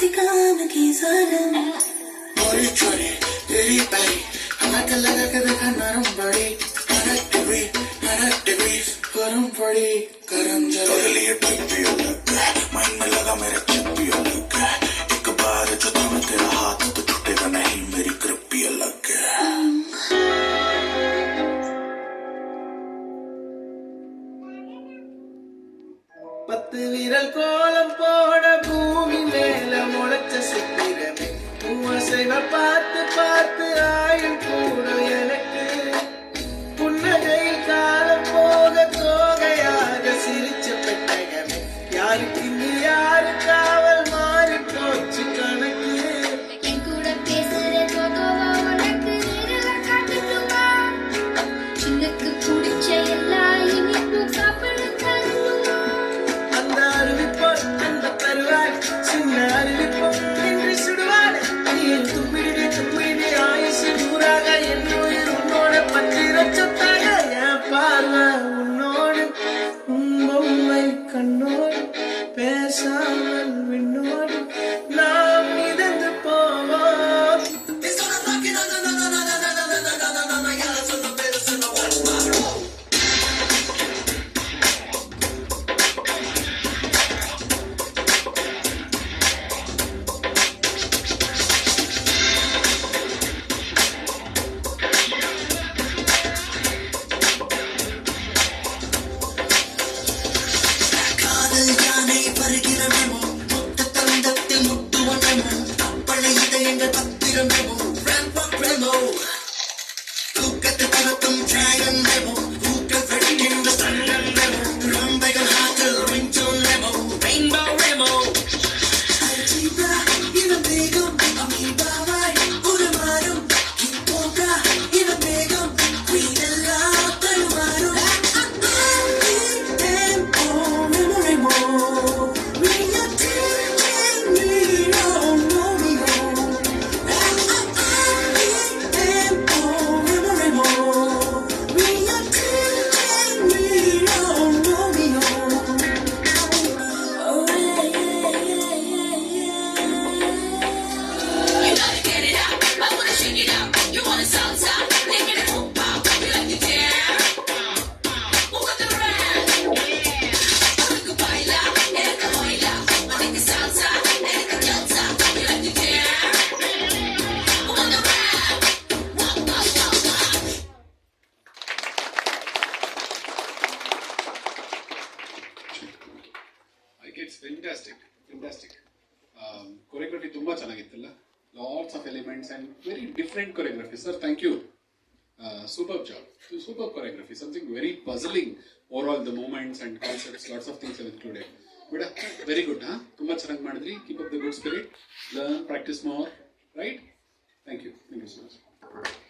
किसी काम की ज़ालिम मोरी चोरी तेरी पैरी हाथ लगा के देखा नरम बड़ी 100 degrees गरम पड़ी गरम जले लिए टप्पी अलग माइंड में लगा मेरे चिप्पी अलग एक बार जो था मैं तेरा हाथ तो छूटेगा नहीं मेरी ग्रिप भी अलग பத்து விரல் கோலம் போட பூமி மேல முளைச்ச சித்திரமே பூசைவ பார்த்து பார்த்து ஆயுள் கூட எனக்கு புன்னகையில் காலம் போக தோகையாக சிரிச்ச பெட்டகமே யாருக்கு இங்கு யாரு காவல் மாறி போச்சு கணக்கு என் கூட பேசுற தோதோவா உனக்கு நேரில் காட்டுமா சின்னக்கு பிடிச்ச எல்லா இனிப்பும் சாப்பிட தருமா அந்த அறிவிப்போல் அந்த தருவாய் சின்ன அறிவிப்போம் என்று சுடுவாள் நீர் தும்பிடி ஆயுசு நூறாக என் உயிர் உன்னோட பற்றி ரச்சத்தாக என் பார்வை உன்னோடு பொம்மை கண்ணோடு பேசாமல் விண்ணோடு நாம் மிதந்து போவோம் It's fantastic. Choreography ತುಂಬಾ ಚೆನ್ನಾಗಿತ್ತಲ್ಲ. Lots of elements and very different choreography. Sir, thank you. Superb job. Superb choreography. Something very puzzling. Overall, the movements and concepts, lots of things have included. But very good, huh? ತುಂಬಾ ಚೆನ್ನಾಗಿ ಮಾಡಿದ್ರಿ. Keep up the good spirit. Learn, practice more. Right? Thank you. Thank you so much.